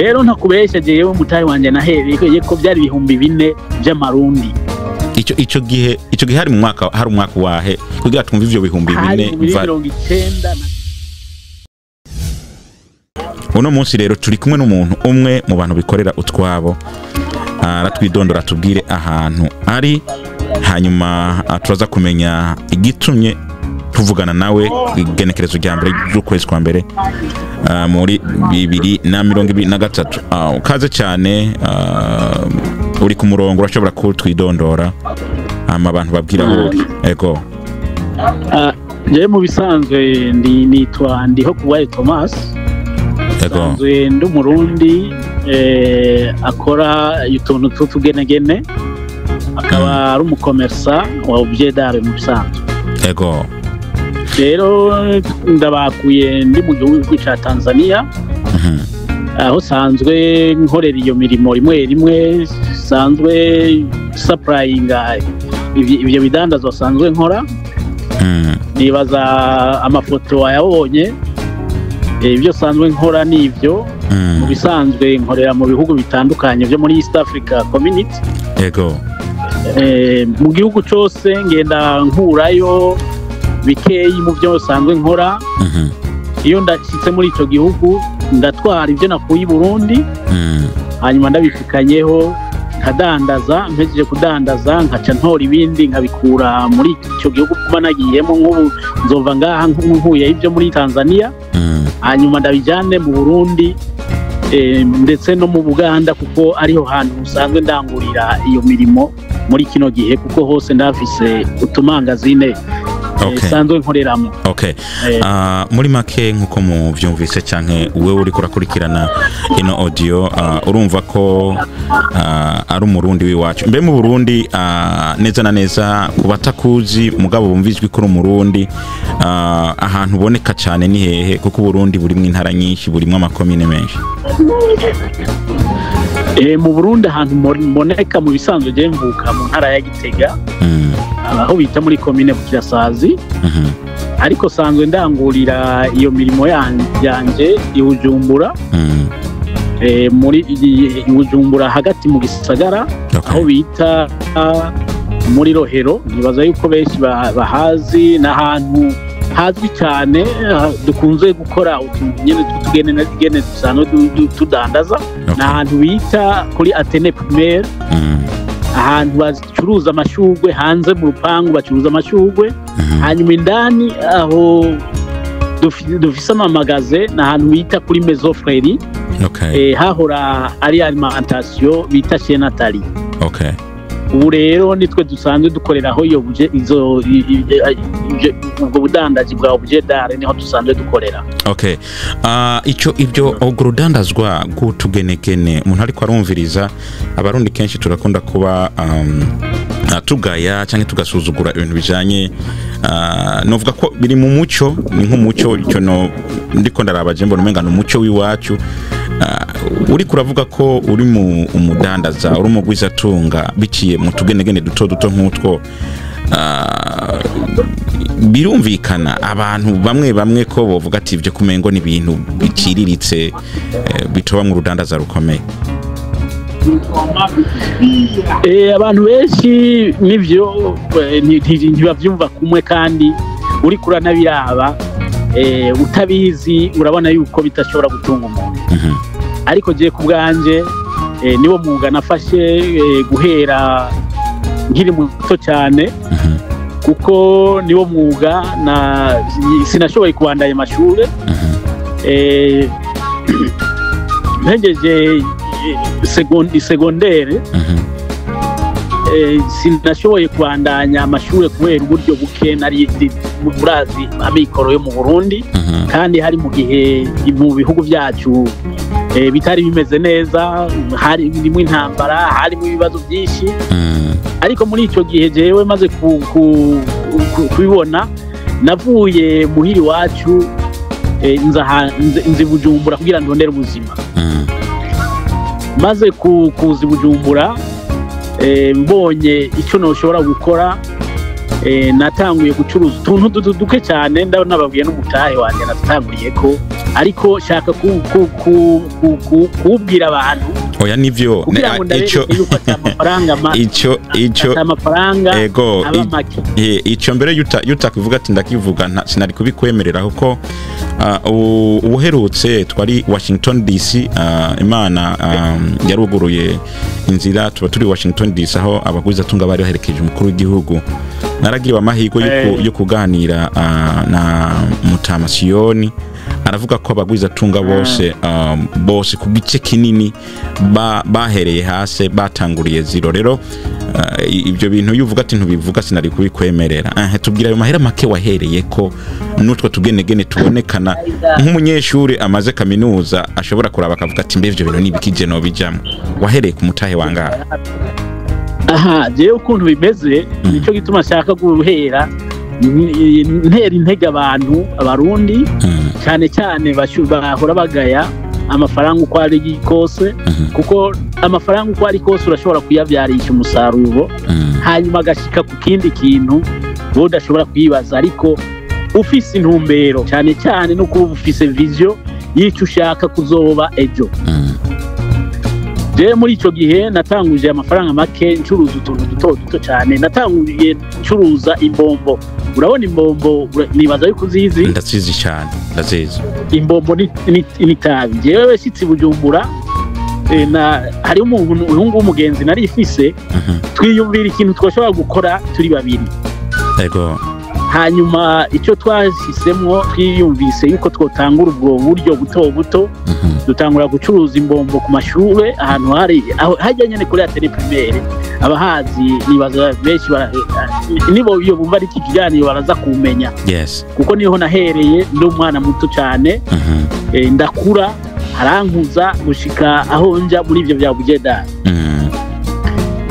Rero ntakubesha jewe mutayi wanje nahereye ko byari ibihumbi 4 by'amarundi. Ico gihe hari mu mwaka wahe kugira twumva ivyo bihumbi 4 uno munsi rero turi kumwe n'umuntu umwe mu bantu bikorera utwabo aratwidondora tubwire ahantu ari hanyuma turaza kumenya igitumye tuvugana nawe igenekerezo rya mbere y'ukwezi kwa mbere muri 2023 kaze cyane uri ku murongo urashobora kutwidondora abantu babwira uri ego je mu bisanzwe nitwa ndiho kubaye Thomas ego ndi umurundi akora utuntu tutugenegene akaba ari umukomersa wa ubyedare mu bisanzwe ego rero ndabakuye ndi mu gihugu cya Tanzania aho sanzwe nkorera iyo mirimo rimwe sanzwe supplyinga ibyo bidandazwa sanzwe nkora nibaza amafoto ayabonye ibyo sanzwe nkora nivyo mu bisanzwe nkorera mu bihugu bitandukanye byo muri East Africa Community ego mu gihugu cyose ngenda nkurayo bikeyi mu byo sanzwe nkora iyo ndashitse muri ico gihugu ndatwara ibyo nakuye i Burundi hanyuma ndabifikanyeho nkadandaza mpejeje kudandaza nkaca ntora ibindi nkabikura muri ico gihugu kuba nagiyemo nk'ubu nzova ngaha nkuye ibyo muri Tanzania hanyuma ndabijane mu Burundi ndetse no mu Buganda kuko ariho hantu usanzwe ndangurira iyo mirimo muri kino gihe kuko hose ndafise utumangazine sanzwe nkoreramo. Okay. Muri make nkuko mu byumvise canke wewe uri kurakurikirana ino audio urumva ko ari umurundi wiwacu. Mbe mu Burundi neza na neza kubatakuzi mugabo bumvizwe ko umurundi ahantu boneka cyane ni hehe kuko Burundi buri mu intara nyinshi buri mu amakomine menshi. Mu Burundi ahantu moneka mu bisanzwe je mvuka mu ntara ya Gitega aho bita muri komine Bukirasazi ariko sanzwe ndangurira iyo mirimo yanje ibujumbura muri ibujumbura hagati mu gisagara aho bita muri Rohero nibaza yuko benshi bahazi n'ahantu hazwi cyane dukunze gukora utunyene tutugene dusano tudandaza n'ahantu bita kuri Atene Primaire ahantu bacuruza amashugwe hanze mu rupangu bacuruza amashugwe hanyuma indani aho dufise amamagaze n'ahantu bita kuri Maison Freri hahora ari alimentation bita chez Nathalie ubu rero nitwe dusanzwe dukoreraho iyo ubwo budandaji bwa ubyedare niho dusanzwe dukorera. Ibyo urudandazwa gutugenegene umuntu ariko arumviriza abarundi kenshi turakunda kuba tugaya cyangwa tugasuzugura ibintu bijanye novuga ko biri mu muco ni nk'umuco cyo no ndiko ndarabaje mbona umenga no muco wiwacu uri kuravuga ko uri mu umudandaza uri mu gwizatunga biciye mu tugenegene duto nk'utwo birumvikana abantu bamwe ko bovuga ati ivyo kumengo ni ibintu biciriritse bitoba mu rudandaza rukomeye. Abantu benshi nivyo ntibavyumva kumwe kandi uri kuranabiraba utabizi urabona yuko bitashobora gutunga umuntu ariko je ku bwanje niwo mwuga nafashe guhera nkiri muto cyane kuko niwo mwuga sinashoboye kubandanya amashure ntegeje secondaire sinashoboye kubandanya amashure kubera uburyo buke nari murazi amikoro yo mu Burundi kandi hari mu gihe mu bihugu byacu bitari bimeze neza hari rimwe intambara hari mu bibazo byinshi ariko muri ico gihe jewe maze kubibona navuye muhiri wacu nzi Bujumbura kugira ndondere ubuzima maze kuzi Bujumbura mbonye icyo noshobora gukora natanguye gucuruza utuntu duke cyane ndababwiye n'umutahe wanjye natanguriye ko ariko shaka kubwira abantu oya nivyo amafaranga ego ico mbere yutakivuga ati ndakivuga sinari kubikwemerera kuko ubuherutse twari Washington DC Imana yaruguruye inzira tuba turi Washington DC aho abagwiza tunga bari baherekeje umukuru w'igihugu naragiriwe amahirwe yo kuganira na Mutamasiyoni aravuga ko abagwiza tunga bose ku gice kinini bahereye hase batanguriye zero rero ibyo bintu yuvuga ati ntubivuga sinari kubikwemerera tubwira ayo mahera make wahereye ko nutwo tugenegene tubonekana nk'umunyeshuri amaze kaminuza ashobora kuraba akavuga ati mbe ivyo bintu nibikije no bijamo wahereye ku mutahe wangaha jewe ukuntu bimeze nico gituma shaka guhera ntera intege abarundi cyane cyane bahora bagaya amafaranga uko ari kose kuko amafaranga uko ari kose urashobora kuyabyarisha umusaruro hanyuma agashika ku kindi kintu udashobora kwibaza ariko ufise intumbero cyane cyane no kuba ufise vision y'icyo ushaka kuzoba ejo muri ico gihe natanguje amafaranga make ncuruza utuntu duto cyane natanguye ncuruza imbombo urabona imbombo nibaza yuko uzizi ndazizi cyane ndazizi imbombo ni tabi jewe shitsi Bujumbura hari umuntu w'umugenzi nari ifise twiyumvira ikintu twashobora gukora turi babiri ego hanyuma icyo twashisemwo twiyumvise yuko twotangura ubwo buryo buto dutangura gucuruza imbombo ku mashure ahantu hari hajya nyene kuri atelier primaire abahazi nibaza benshi nibo iyo bumva iki kiganiro baraza kumenya yes kuko niho nahereye ndi umwana muto cyane ndakura harankuza gushika aho nja muri ivyo bya bugeda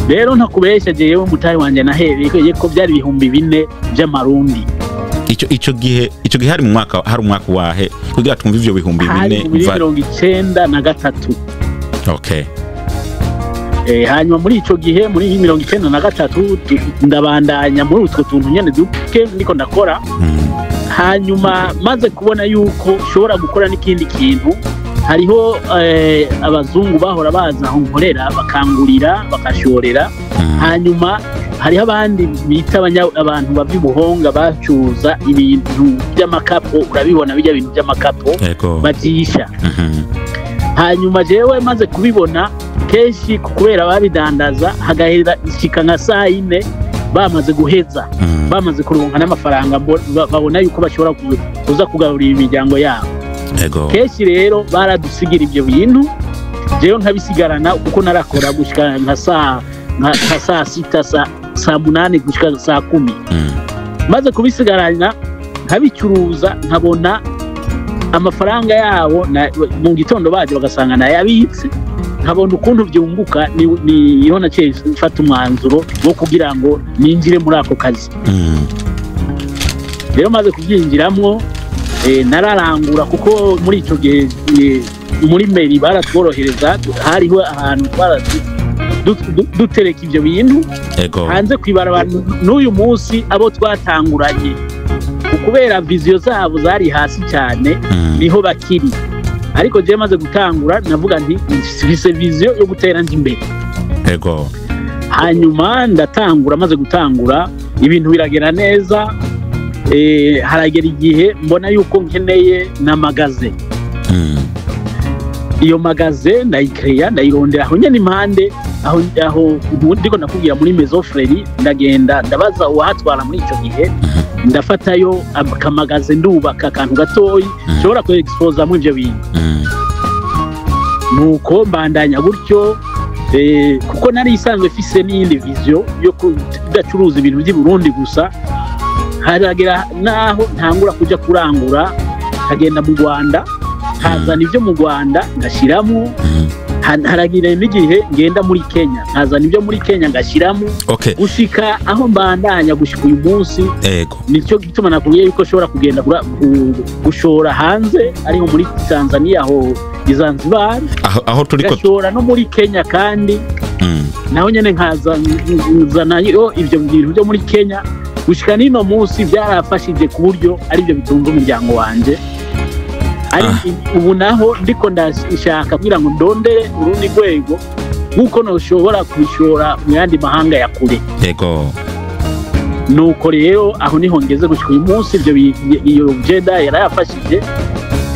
rero ntakubesha jewe mutahe wanje nahereye ko byari ibihumbi 4 by'amarundi ico gihe hari umwaka wahe kugira twumva ivyo bihumbi 4 okay hanyuma muri ico gihe muri 93 ndabandanya muri utwo tuntu nyene duke niko ndakora hanyuma maze kubona yuko shobora gukora n'ikindi kintu hariho abazungu bahora baza aho nkorera bakangurira bakashorera hanyuma hariho abandi bita abantu bavyibuhonga bacuza ibintu by'amakapo urabibona bijya ibintu by'amakapo batisha hanyuma jewe maze kubibona kenshi kubera babidandaza hagahera ishika nka saa 4 bamaze guheza bamaze kuronka n'amafaranga babona yuko bashobora kuza kugarurira imiryango yabo kenshi rero baradusigira ibyo bintu jewe nkabisigarana kuko narakora gushika nka saa 6 saa 8 gushika saa 10 maze kubisigarana nkabicuruza nkabona amafaranga yabo mu gitondo baje bagasanga nayabitse nkabona ukuntu byunguka niho naciye mfata umwanzuro wo kugira ngo ninjire muri ako kazi rero maze kubyinjiramwo nararangura kuko muri ico gihe muri meri baratworohereza hariho ahantu dutereka ivyo bintu hanze kwibarabara n'uyu munsi abo twatanguranye kubera vision zabo zari hasi cyane niho bakiri ariko je maze gutangura navuga nti sifise vision yo gutera imbere hanyuma ndatangura maze gutangura ibintu biragera neza haragera igihe mbona yuko nkeneye na magaze iyo magaze ndayikreya ndayirondera aho nyene impande aho ndiko nakubwira muri Maison Freri ndagenda ndabaza uwahatwara muri ico gihe ndafatayo akamagaze ndubaka akantu gatoyi shobora ku expose mu ivyo bintu nuko mbandanya gutyo kuko nari isanzwe fise n'indi vision yo kudacuruza ibintu by'i Burundi gusa haragera naho ntangura kuja kurangura kagenda mu Rwanda hazana ivyo mu Rwanda ngashiramo haragira n'igihe ngenda muri Kenya nkazana ibyo muri Kenya ngashiramo gushika aho mbandanya gushika uyu munsi nicyo gituma nakubwiye yuko shobora kugenda gushora hanze ariho muri Tanzania aho Zanzibar aho turiko gashora no muri Kenya kandi naho nyene nkazana ibyo bintu byo muri Kenya gushika nino munsi byarafashije ku buryo ari byo bitunze umuryango wanje ubu naho ndiko ndashaka kugira ngo ndondere urundi rwego nkuko noshobora kubishora mu yandi mahanga ya kure. Yego. Nuko rero aho niho ngeze gushika uyu munsi iyo jeda yarayafashije.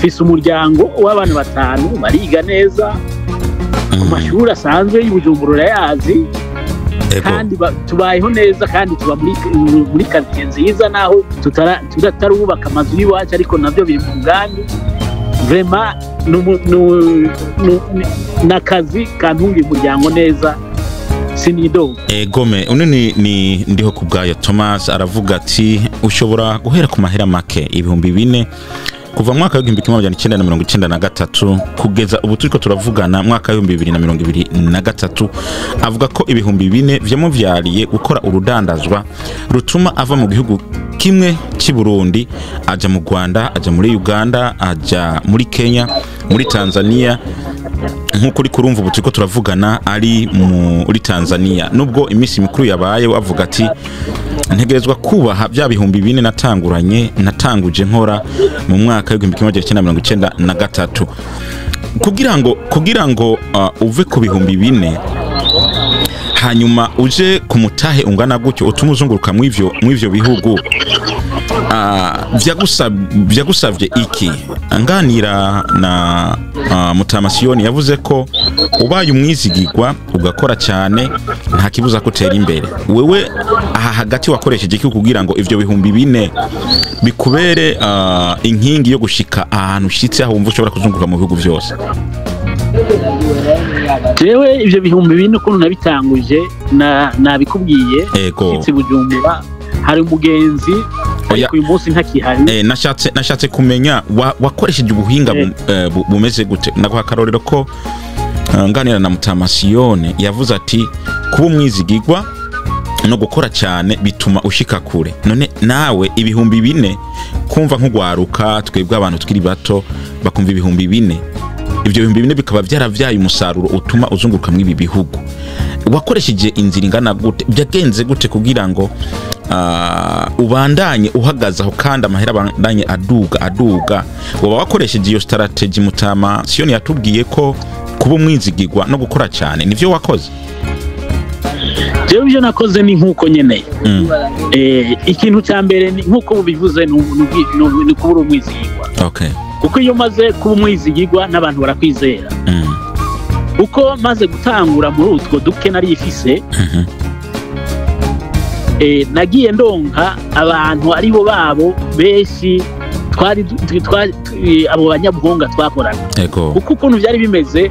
Fise umuryango w'abana 5 bariga neza ku mashuri asanzwe y'Ubujumbura yazi. Kandi tubayeho neza kandi tuba muri quartier nziza naho tutarubaka amazu y'iwacu ariko navyo biri mu mugambi. Vraiment nakazi kantunga umuryango neza sinido. Gome ni ndiho kubgayo Thomas aravuga ati ushobora guhera ku mahera make ibihumbi 4 kuva mwaka wa 1993 kugeza ubu turiko turavugana mwaka wa 2023. Avuga ko ibihumbi 4 vyamuvyariye gukora urudandazwa rutuma ava mu gihugu kimwe cy'i Burundi aja mu Rwanda, aja muri Uganda, aja muri Kenya, muri Tanzania. Nkuko uri kurumva ubu turiko turavugana ari muri Tanzania. Nubwo imisi mikuru yabaye avuga ati ntegerezwa kubaha bya bihumbi 4 natanguje nkora mu mwaka wa 1993 kugira ngo uve ku bihumbi 4 hanyuma uje kumutahe ungana gutyo utuma uzunguruka mu ivyo bihugu. Vyagusavye iki? Anganira na Mutamasiyoni yavuze ko ubaye umwizigirwa ugakora cyane nta kibuza kutera imbere. Wewe aha hagati wakoresheje iki kugira ngo ivyo bihumbi 4 bikubere inkingi yo gushika ahantu ushitse aho wumva ushobora kuzunguruka mu bihugu byose? Jewe ivyo bihumbi 4 ukuntu nabitanguje nabikubwiye kitsi Bujumbura hari umugenzi ariko uyu munsi ntakihari. Nashatse kumenya wakoresheje ubuhinga bumeze gute. Naguha karorero ko nganira na Mutamasiyone yavuze ati kuba umwizigirwa no gukora cyane bituma ushika kure. None nawe ibihumbi 4 kumva nk'ugwaruka twebwe abantu tukiri bato bakumva ibihumbi 4 ivyo bihumbi 4 bikaba byaravyaye umusaruro utuma uzunguruka mu ibi bihugu. Wakoresheje inzira ingana gute? Byagenze gute kugira ngo ubandanye uhagaze aho kandi amahera bandanye aduga? Waba wakoresheje iyo strategy Mutamasiyoni yatubwiye ko kuba umwizigirwa no gukora cyane nivyo wakoze? Jewe byo nakoze ni nkuko nyene ikintu cya mbere nkuko bivuze ni kubura umwizigirwa. Okay. Kuko iyo maze kuba umwizigirwa n'abantu barakwizera. Uko maze gutangura muri utwo duke nari ifise nagiye ndonka abantu aribo babo beshi twari abo banyabuhonga twakorana. Kuko ukuntu byari bimeze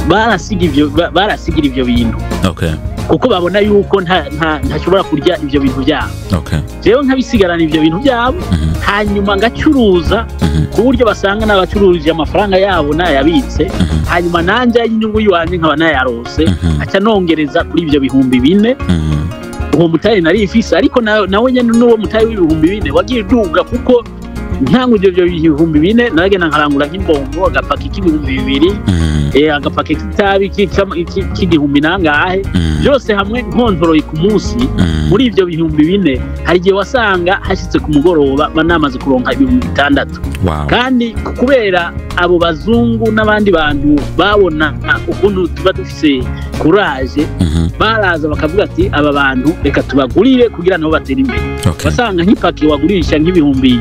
barasigira ivyo bintu. Okay. Kuko babona yuko ntashobora kurya ivyo bintu byabo. Okay. Jewe nkabisigarana ivyo bintu byabo hanyuma ngacuruza ku buryo basanga n'abacururije amafaranga yabo nayabitse hanyuma nanje y'inyungu yiwanje nkaba nayarose aca nongereza kuri ivyo bihumbi 4. Uwo mutayi nari ifise ariko nawe nyene n'uwo mutayi w'ibihumbi 4 wagiye duga kuko ntanguje ivyo bihumbi 4 naragenda nkarangura nk'imbongo agapaki k'ibihumbi 2 agapaki k'itabi k'igihumbi nangahe byose hamwe nkontoroye ku munsi. Muri ivyo bihumbi 4 hari gihe wasanga hashitse ku mugoroba banamaze kuronka ibihumbi 6. Wow. Kandi kubera abo bazungu n'abandi bantu babona ukuntu tuba dufise courage baraza bakavuga ati aba bantu reka tubagurire kugira nabo batera imbere. Basanga nk'ipaki wagurisha nk'ibihumbi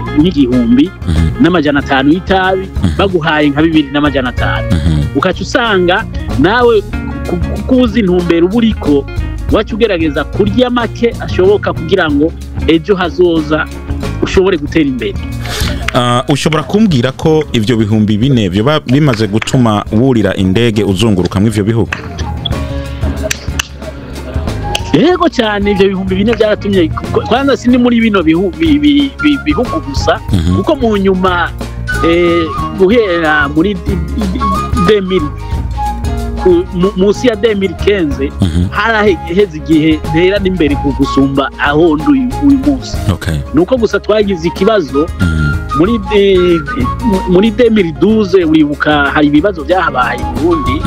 n'amajana 5 y'itabi baguhaye nka 2,500. Ukaca usanga nawe kukuzi intumbero buriko wacu ugerageza kurya make ashoboka kugira ngo ejo hazoza ushobore gutera imbere. Ushobora kumbwira ko ivyo bihumbi 4 byo bimaze gutuma wurira indege uzunguruka mu ivyo bihugu? Yego cyane ivyo bihumbi 4 byaratumye kwanza sindi muri bino bihugu gusa kuko mu nyuma guhera muri 2000 musi ya 2015 haraheze igihe ntera n'imbere gusumba aho uyu munsi. Okay. Nuko gusa twagize ikibazo muri 2012 uribuka hari ibibazo byahabaye mu Burundi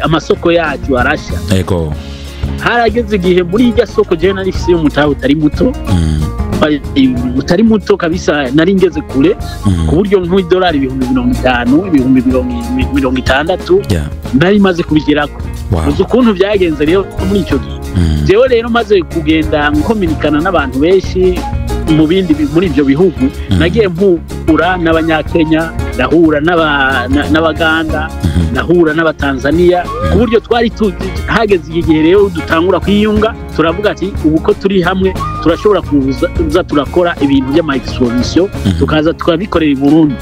amasoko yacu arasha. Yego. Harageze igihe muri irya soko je nari fise umutahe utari muto utari muto kabisa, nari ngeze kure ku buryo nk'idolari 50,000 ibihumbi 60 nari maze kubigirako. uzi ukuntu byagenze rero muri icyo gihe. jewe rero maze kugenda nkominikana n'abantu benshi muri ibyo bihugu, nagiye mpura n'abanyakenya, ndahura n'abaganda, ndahura n'abatanzania, ku buryo twari hageze igihe rero dutangura kwiyunga, turavuga ati ubu ko turi hamwe turashobora kuza turakora ibintu by'ama-exposition tukaza tukabikorera i Burundi.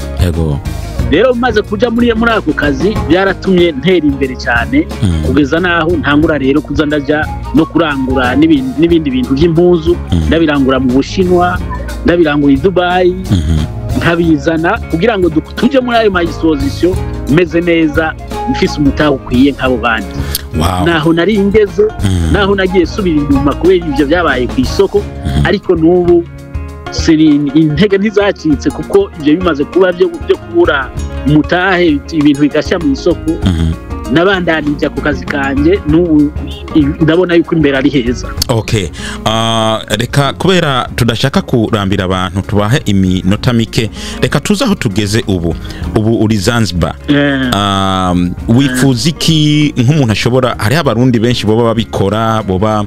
rero maze kuja muri ako kazi byaratumye ntera imbere cyane, kugeza naho ntangura rero kuza ndaja no kurangura n'ibindi bintu by'impuzu, ndabirangura mu Bushinwa, ndabirangura i Dubai, nkabizana kugira ngo tuje muri ayo ma-exposition meze neza, mfise umutaho ukwiye nk'abo bandi. naho nari ingeze, naho nagiye subira inyuma kubera ibyo byabaye ku isoko, ariko n'ubu intege ntizacitse, kuko ibyo bimaze kuba byo kubura umutahe, ibintu bigashya mu isoko, nabandanije ku kazi kanje, n'ubu ndabona yuko imbere ari heza. Reka kubera tudashaka kurambira abantu tubahe iminota mike, reka tuze aho tugeze ubu uri Zanzibar. Wifuza iki nk'umuntu ashobora, hariho abarundi benshi boba babikora, boba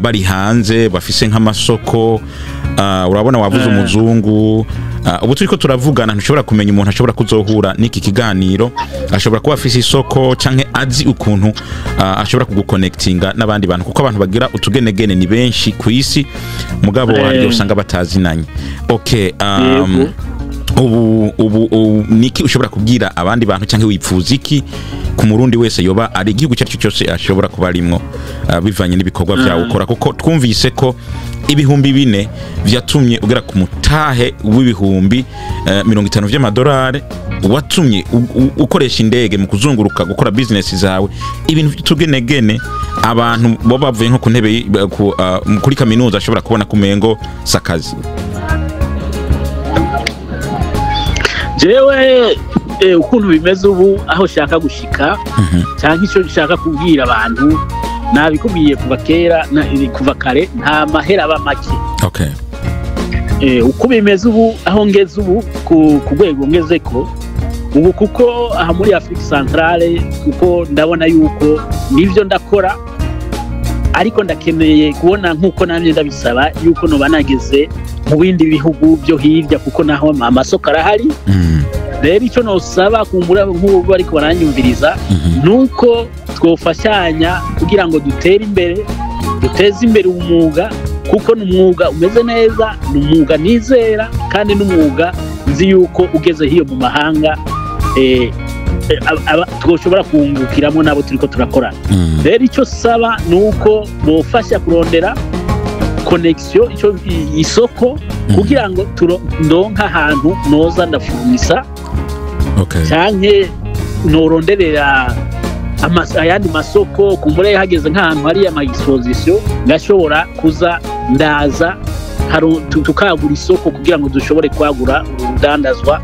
bari hanze bafise nk'amasoko, urabona wavuze umuzungu, ubu turiko turavugana ntushobora kumenya umuntu ashobora kuzohura n'iki kiganiro, ashobora kuba afise isoko canke azi ukuntu ashobora kuguconnectinga n'abandi bantu, kuko abantu bagira utugenegene ni benshi ku isi, mugabo waryo usanga batazinanye. ubu niki ushobora kubwira abandi bantu, cyangwa wipfuza iki ku murundi wese yoba ari igihugu cyacu cyose ashobora kuba arimo, bivanye n'ibikorwa byawe ukora? Kuko twumvise ko ibihumbi 4 byatumye ugera ku mutahe w'ibihumbi 50 by'amadorare, watumye ukoresha indege mu kuzunguruka gukora business zawe, ibintu tugenegene abantu bo bavuye nko ku ntebe kuri kaminuza ashobora kubona kumengo sakazi. jewe ukuntu bimeze ubu, aho shaka gushika cyangwa icyo nshaka kubwira abantu, nabikubwiye kuva kera, kuva kare, nta mahera aba make. uko bimeze ubu, aho ngeze ubu ku rwego ngeze ko ubu, kuko aha muri Afrique Centrale, kuko ndabona yuko nivyo ndakora, ariko ndakeneye kubona nk'uko namye ndabisaba yuko noba nageze mu bindi bihugu byo hirya, kuko naho amasoko arahari. rero icyo nosaba kumbura nk'ubu bariko baranyumviriza, nuko twofashanya kugira ngo dutere imbere, duteze imbere umwuga, kuko n'umwuga umeze neza, n'umwuga nizera, kandi n'umwuga nzi yuko ugeze hiyo mu mahanga twoshobora kungukiramo nabo turiko turakorana. rero icyo saba nuko bofasha kurondera connection, isoko, kugira ngo ndonka ahantu noza ndafumisa, canke noronderera ayandi masoko, kumbure hageze nk'ahantu hari ama-exposition ngashobora kuza ndaza tukagura isoko, kugira ngo dushobore kwagura urudandazwa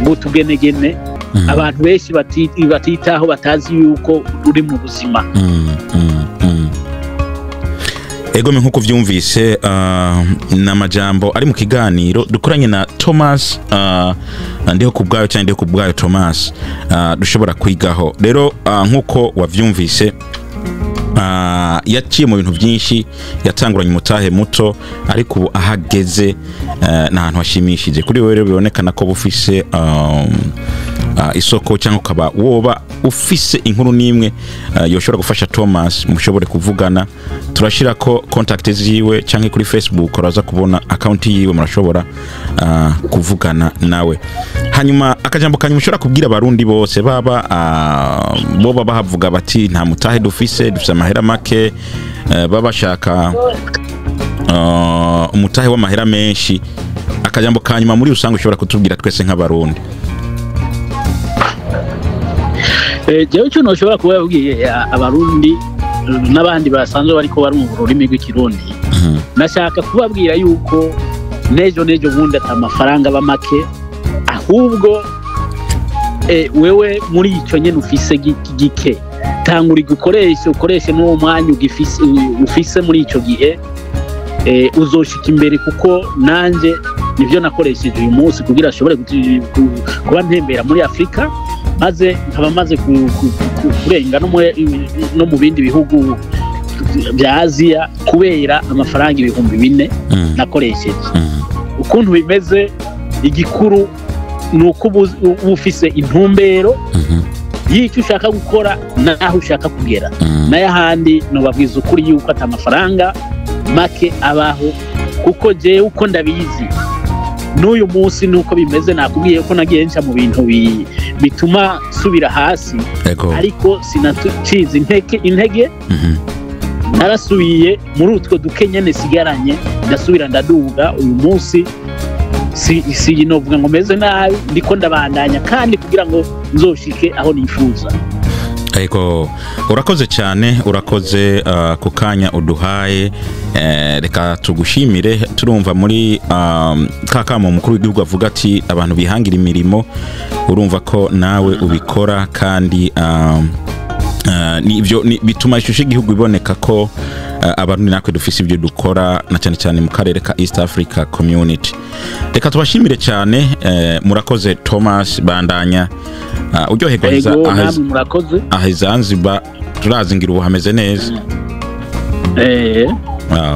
bw'utugenegene abantu benshi batitaho, batazi yuko uri mu buzima. Ego nkuko vyumvise n'amajambo ari mu kiganiro dukoranye na Thomas, ndiho kubwayo cyane ndiho kubwayo Thomas, dushobora kwigaho. rero nkuko wavyumvise, yaciye mu bintu byinshi, yatanguranye umutahe muto, ariko ubu ahageze n'ahantu hashimishije kuri wewe. bibonekana ko bufise isoko, cyangwa ukaba woba ufise inkuru nimwe yoshobora gufasha Thomas, mushobore kuvugana. turashira ko contact ziwe, cyangwa kuri Facebook uraza kubona account yiwe, murashobora kuvugana nawe. hanyuma akajambo kanyu mushobora kubwira abarundi bose baba boba bahavuga bati nta mutahe dufise amahera make, babashaka umutahe w'amahera menshi, akajambo kanyuma muri usanga ushobora kutubwira twese nk'abarundi? jewe icyo noshobora kuba yabwiye abarundi n'abandi basanzwe bariko barumva ururimi rw'ikirundi, nashaka kubabwira yuko nejo bundi ata amafaranga aba make, ahubwo wewe muri icyo nyene ufise gike, tangura ukoreshe n'uwo mwanya ufise muri icyo gihe, uzoshika imbere kuko nanje nivyo nakoresheje uyu munsi kugira ashobore kuba ntembera muri Afrika maze nkaba maze kurenga no mu bindi bihugu bya Aziya kubera amafaranga 4,000 nakoresheje. Ukuntu bimeze igikuru nuko ufise intumbero y'icyo ushaka gukora naho ushaka kugera n'ayahandi no babwiza ukuri yuko atamafaranga make abaho kuko je uko ndabizi n'uyu munsi nuko bimeze nakubwiye ko nagiye nca mu bintu bituma subira hasi ariko sinacize intege narasubiye muri utwo dukenyene sigaranye ndasubira ndaduga uyu munsi si novuga ngo meze nabi ndiko ndabandanya kandi kugira ngo nzoshike aho nifuza. Ego urakoze cyane urakoze ku kanya uduhaye reka tugushimire turumva muri kakamo mukuru w'igihugu avuga ati abantu bihangira imirimo urumva ko nawe ubikora kandi nivyo bituma ishusho igihugu iboneka ko abantu nakwe dufise ibyo dukora na cyane cyane mu karere ka East Africa Community. Reka tubashimire cyane murakoze Thomas bandanya uryoherwa Zanzibar turazingira ubu hameze neza.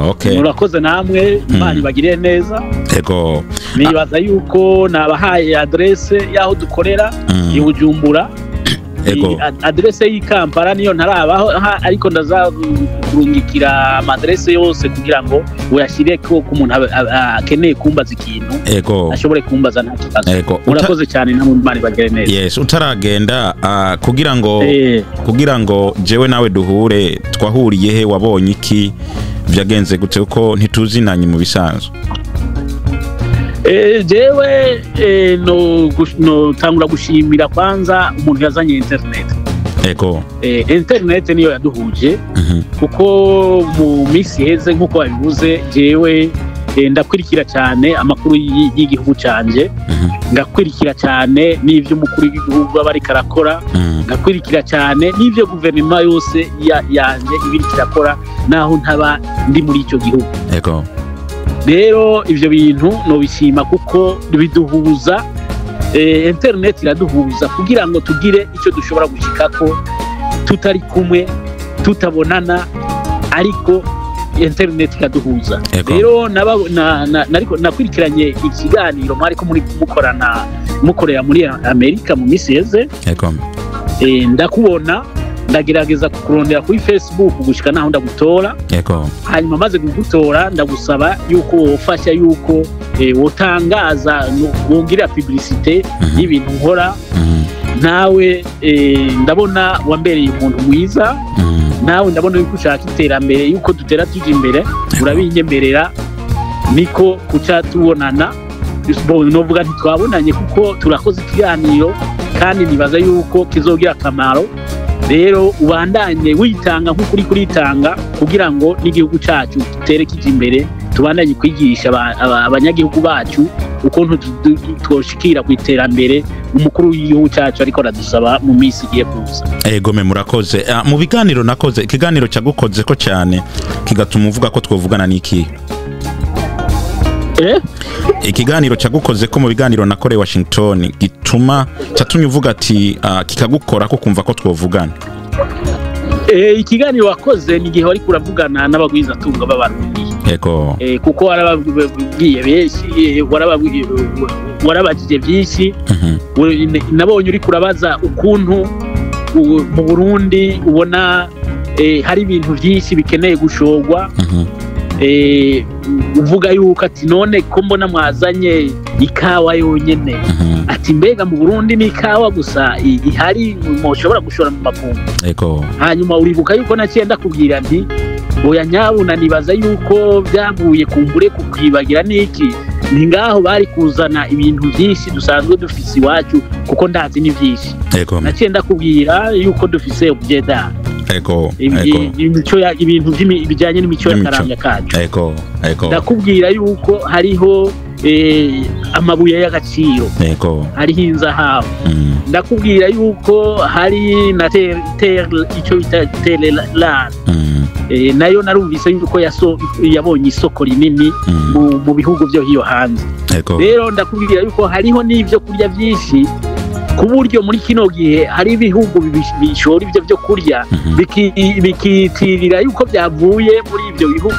Okay. Murakoze namwe Imana ibagiriye neza. Ego nibaza yuko nabahaye adresse yaho dukorera i Bujumbura. Adresse y'Ikampala niyo ntarabaho ariko ndazarungikira amadresse yose kugira ngo uyashire ko umuntu akeneye kumbaza ikintu ashobore kumbaza nta kibazo. Urakoze cyane namwe Imana ibagire neza. Yes utaragenda kugira ngo jewe nawe duhure twahuriye he wabonye iki vyagenze gute uko ntituzinanye mu bisanzwe? Jewe no tangura gushimira kwanza umuntu yazanye internet. Internet niyo yaduhuje kuko mu misi heze nkuko babivuze jewe ndakwirikira cyane amakuru y'igihugu canje ngakwirikira cyane n'ivyo umukuru w'igihugu abari karakora ngakwirikira cyane n'ivyo guverinoma yose yanje ibiri kirakora naho ntaba ndi muri ico gihugu. Rero ivyo bintu no bishima kuko biduhuza internet iraduhuza kugira ngo tugire icyo dushobora gushikako tutari kumwe tutabonana ariko internet ikaduhuza. Rero nariko nakwirikiranye ikiganiro mwari ko muri mukorera muri Amerika mu misi heze ndakubona ndagerageza kukurondera kuri Facebook gushika naho ndagutora. Hanyuma maze kugutora ndagusaba yuko wofasha yuko wotangaza wongira publicité y'ibintu nkora nawe ndabona wambereye umuntu mwiza nawe ndabona yuko ushaka iterambere yuko dutera tuje imbere urabinyemerera niko kuca tubonana novuga ntitwabonanye kuko turakoze ikiganiro kandi nibaza yuko kizogira akamaro. Rero ubandanye witanga nk'ukuri kuritanga kugira ngo n'igihugu cyacu gitere kije imbere tubandanye kwigisha abanyagihugu bacu ukuntu twoshikira ku iterambere umukuru w'igihugu cyacu ariko radusaba mu misi igiye kuza. Egome murakoze mu biganiro nakoze ikiganiro cyagukoze ko cyane kigatuma uvuga ko twovugana n'iki ikiganiro cyagukoze ko mu biganiro nakoreye Washington gituma cyatumye uvuga ati kikagukora ko kumva ko twovugana? Ikiganiro wakoze ni gihe wari kuravugana n'abagwiza tunga b'abarundi kuko warababwiye benshi warabagije byinshi nabonye uri kurabaza ukuntu mu Burundi ubona hari ibintu byinshi bikeneye gushogwa uvuga yuko ati none ko mbona mwazanye ikawa yonyene ati mbega mu Burundi ni ikawa gusa ihari mushobora gushora mu makungu. Hanyuma uribuka yuko nacyenda kubwira nti oya nyabuna nibaza yuko byavuye kumbure kukwibagira niki ni ngaho bari kuzana ibintu byinshi dusanzwe dufise iwacu kuko ndazi ni byinshi nacyenda kubwira yuko dufise ubujeda ibintu bijyanye n'imico y'akaranga kacu. Ndakubwira yuko hariho amabuye y'agaciro, hariho inzahabu, ndakubwira yuko hari na icyo bita tererare, nayo narumvise yuko yabonye isoko rinini mu bihugu byo hiyo hanze. Rero ndakubwira yuko hariho n'ibyo kurya byinshi ku buryo muri kino gihe hari ibihugu bishora ibyo byo kurya bikitirira yuko byavuye muri ibyo bihugu,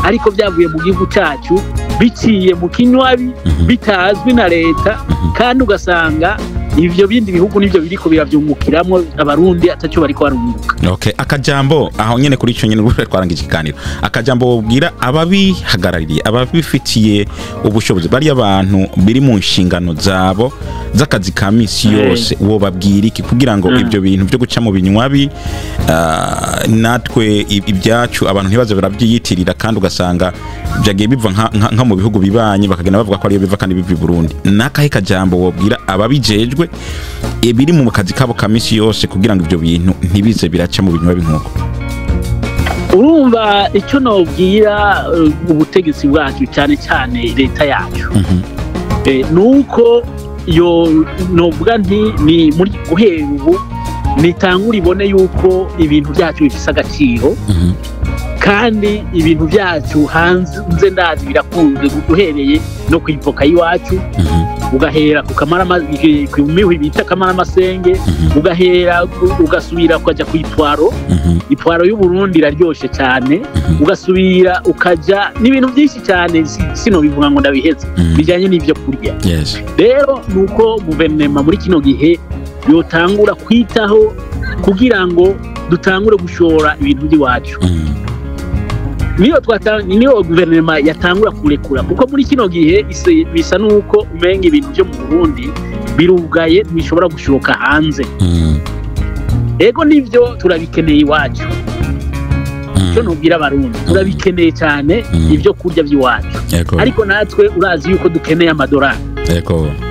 ariko byavuye mu gihugu cyacu biciye mu kinywabi bitazwi na leta, kandi ugasanga ivyo bindi bihugu nivyo biriko biravyungukiramo abarundi atacyo bariko barunguka. Akajambo aho nyene kuri ico nyene twarangije ikiganiro, akajambo wobwira ababihagarariye ababifitiye ubushobozi bari abantu biri mu nshingano zabo z'akazi ka misi yose, wo babwira iki kugira ngo ibyo bintu byo guca mu binywabi natwe ibyacu abantu ntibaze barabyiyitirira, kandi ugasanga byagiye biva nka mu bihugu bibanye bakagenda bavuga ko ariyo biva kandi biva i Burundi. Nakahe kajambo wobwira ababijejwe biri mu kazi kabo ka misi yose kugira ngo ibyo bintu ntibize biraca mu binywabi nk'uko? Urumva icyo nobwira ubutegetsi bwacu cyane cyane leta yacu nuko novuga ni muri guhera ubu nitangura ibone yuko ibintu byacu bifise agaciro, kandi ibintu byacu hanze ndazi birakunze, guhereye no kwivoka iwacu, ugahera ku mihwi bita kamaramasenge, ugahera ugasubira ukaja ku itwaro y'Uburundi iraryoshe cyane, ugasubira ukaja n'ibintu byinshi cyane sino bivuga ngo ndabiheze bijyanye n'ibyo kurya. Rero nuko guverinoma muri kino gihe yotangura kwitaho kugira ngo dutangure gushora ibintu by'iwacu. Niyo guverinoma yatangura kurekura, kuko muri kino gihe bisa nuko umenga ibintu byo mu Burundi birugaye bishobora gushoka hanze. Ego nivyo turabikeneye iwacu, cyo nubwira abarundi turabikeneye cyane ibyo kurya by'iwacu, ariko natwe urazi yuko dukeneye amadorare,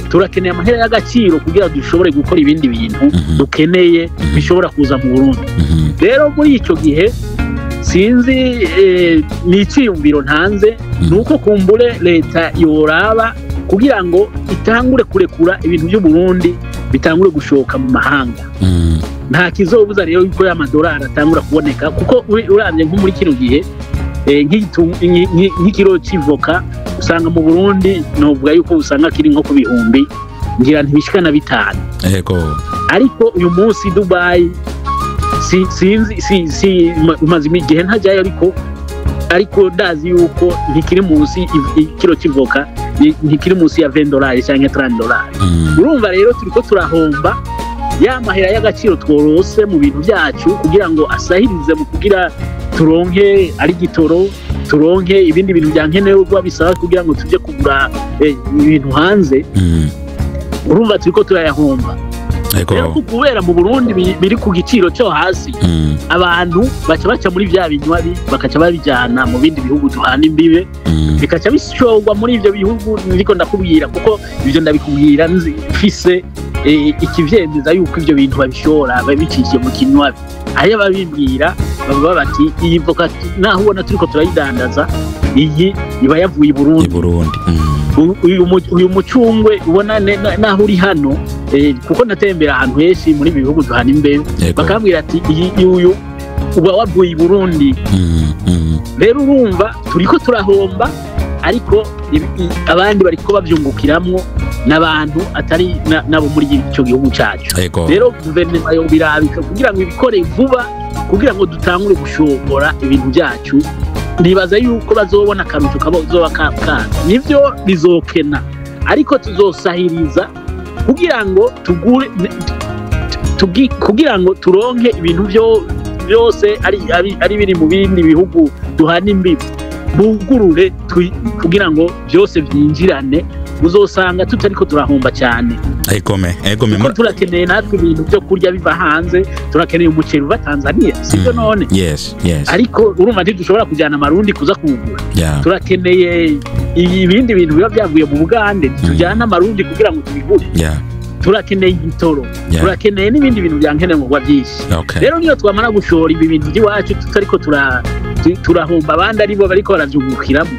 turakeneye amahera y'agaciro kugira dushobore gukora ibindi bintu dukeneye bishobora kuza mu Burundi. Rero muri ico gihe sinzi n'iciyumviro ntanze nuko kumbure leta yoraba kugira ngo itangure kurekura ibintu by'u Burundi bitangure gushoka mu mahanga. Nta kizobuza rero yuko y'amadorari atangura kuboneka, kuko uravye nko muri kino gihe nk'ikiro c'ivoka usanga mu Burundi novuga yuko usanga kiri nko ku bihumbi ngira ntibishikana 5. Ariko uyu munsi Dubai sinzi umaze igihe ntajyayo, ariko ndazi yuko ntikiri munsi ikiro c'ivoka ntikiri munsi ya $20 cyangwa $30. Urumva rero turiko turahomba ya mahera y'agaciro tworose mu bintu byacu kugira ngo asahirize mu kugira turonke ari gitoro, turonke ibindi bintu byankenerwa bisaba kugira ngo tujye kugura ibintu hanze. Urumva turiko turayahomba. Rero kubera mu Burundi biri ku giciro cyo hasi, abantu baca muri bya binywabi bakaca babijyana mu bindi bihugu duhana imbibe, bikaca bishorwa muri ibyo bihugu. Niko ndakubwira kuko ibyo ndabikubwira mfise ikivyemeza yuko ibyo bintu babishora babiciye mu kinywabi. Ayo babibwira baba bati iyi voka naho ubona turiko turayidandaza iyi iba yavuye i Burundi. Uyu mucungwe ubona naho uri hano, kuko natembera ahantu henshi muri bihugu duhana imbere, bakambwira ati uyu uba wavuye i Burundi. Rero urumva turiko turahomba, ariko abandi bariko bavyungukiramwo n'abantu atari nabo muri ico gihugu cyacu. Rero guverinoma yo birabika kugira ngo ibikore vuba kugira ngo dutangure gushobora ibintu byacu. Nibaza yuko bazobona akaruto kazoba kakana, nivyo bizokena, ariko tuzosahiriza kugira ngo tugure kugira ngo turonke ibintu byose ari biri mu bindi bihugu duhana imbibi, bugurure kugira ngo byose byinjirane. Uzosanga tutariko turahomba cyane. Egome turakeneye natwe ibintu byo kurya biva hanze, turakeneye umuceri uva Tanzania, sibyo none? Yes. Ariko urumva ntidushobora kujyana amarundi kuza kuwugura. Turakeneye ibindi bintu biba byavuye mu Bugande, tujyana amarundi kugira ngo tubigure. Turakeneye igitoro, turakeneye n'ibindi bintu byankenerwa byinshi. Rero niyo twamara gushora ibi bintu by'iwacu tutariko turahomba, abandi aribo bariko baravyungukiramo,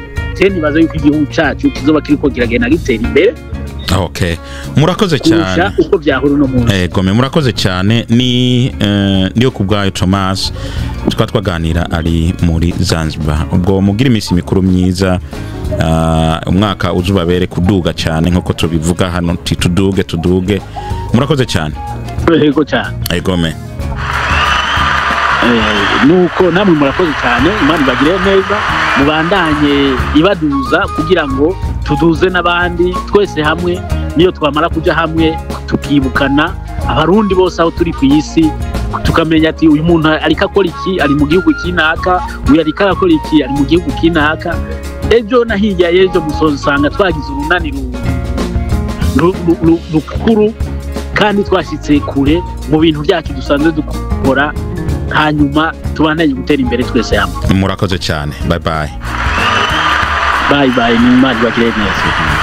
nibaza yuko igihugu cyacu kizoba kiriko kiragenda gitera imbere. Okay, murakoze cyane uko byahura no muntu. Gome murakoze cyane niyo kubwayo Thomas twaganira ari muri Zanzibar. Ubwo mugira iminsi mikuru myiza, umwaka uzubabere kuduga cyane nkuko tubivuga hano tuduge. Murakoze cyane. Yego cyane. Gome. Nuko namwe murakoze cyane, Imana ibagire neza, mubandanye ibaduza kugira ngo tuduze n'abandi twese hamwe. Niyo twamara kuja hamwe tukibukana abarundi bose aho turi ku isi, tukamenya ati uyu muntu ariko akora iki, ari mu gihugu kinaka, uyu ariko akora iki, ari mu gihugu kinaka. Ejo na hirya y'ejo musanga twagize urunani rukuru kandi twashitse kure mu bintu byacu dusanzwe dukora, hanyuma tubandanye gutera imbere twese hamwe. Murakoze cyane. Bye bye. Bye bye. Ni Imana ibagire neza.